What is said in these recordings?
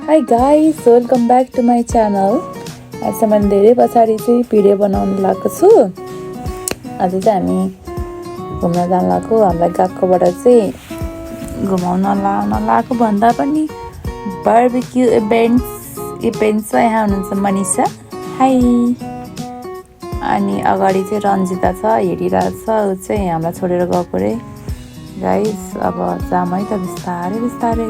Hi guys, welcome back to my channel. आज मैले धेरै पछाडी चाहिँ भिडियो बनाउन लागेको छु। आज चाहिँ हामी घुम्न जान लागेको। हामीलाई गएकोबाट चाहिँ घुमाउन लागेको भन्दा पनि बारबेक्यू इभेन्ट्समा यहाँ हुनुहुन्छ मनिषा। हाई। अनि अगाडि चाहिँ रन्जिता छ, हेरिरहेको छ। ऊ चाहिँ हामीलाई छोडेर गएको रे। गाइस अब जाम है त बिस्तारै बिस्तारै।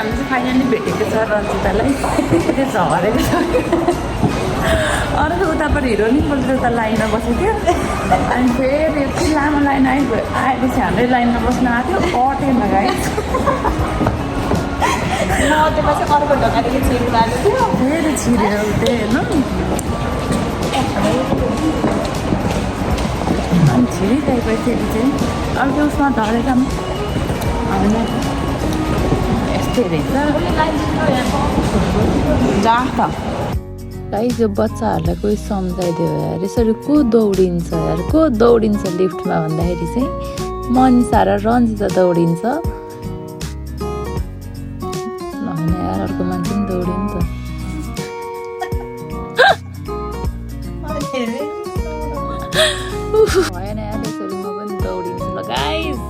हामी चाहिँ फाइनली भेटेको छ रन्जितालाई। त्यो झरेको छ। अर्को उताबाट हिरोइन बोलेर उता लाइनमा बसेको थियो। अनि फेरि यति लामो लाइन आएपछि हाम्रै लाइनमा बस्न आएको थियो। Attain guys. अटेपछि अर्को ढोकादेखि छिर्नु भएको थियो। फेरि छिरेर उठ्यो हेर्नु। अनि छिरिसकेपछि फेरि चाहिँ अर्को उसमा झरेर होइन गाइस यो बच्चाहरूलाई कोही सम्झाइदियो यार, यसरी को दौडिन्छ यार, को दौडिन्छ लिफ्टमा भन्दाखेरि चाहिँ मनिषा र रन्जिता दौडिन्छ। होइन यार अर्को मान्छे पनि दौड्यो नि त। भएन यार यसरी म पनि दौडिन्छु ल गाइस।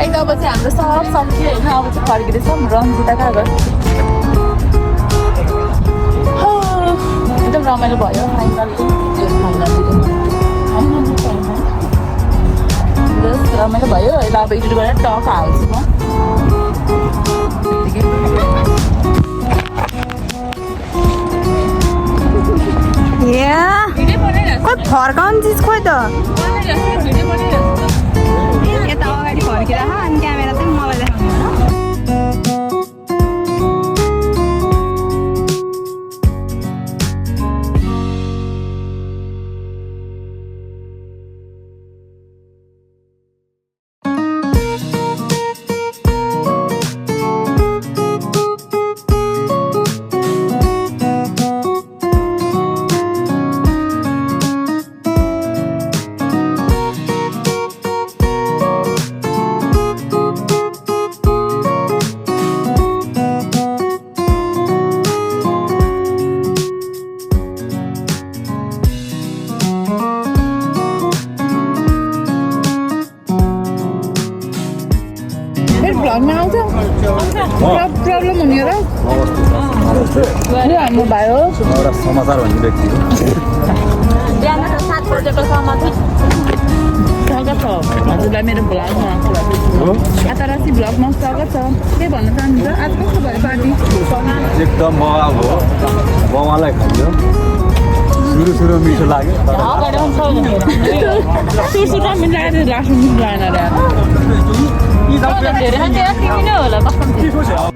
एकदम चाहिँ हाम्रो सब सक्यो होइन अब चाहिँ फर्किँदैछौँ रन्जिता कहाँ गयो एकदम रमाइलो भयो रमाइलो भयो अहिले अब एडिट गरेर टक हाल्छु म खोइ फर्काउने चिज खोइ त यता अगाडि फर्किरह अनि क्यामेरा चाहिँ मलाई देखाउनु भ्लगमा आउँछ प्रब्लम हुने र हाम्रो भाइ हो समाचार भन्ने व्यक्ति हो बिहान 7 बजेको समाचार स्वागत छ हजुरलाई मेरो भ्लगमा आतारासी भ्लगमा स्वागत छ के भन्न चाहनुहुन्छ आज कस्तो भयो पार्टी एकदम मगा हो मगालाई खाइयो सुरु मिठो लाग्यो सुरसुरमा मिलाएर लास्टमा मिठो लागेन रे धेरै नै होला कस्तो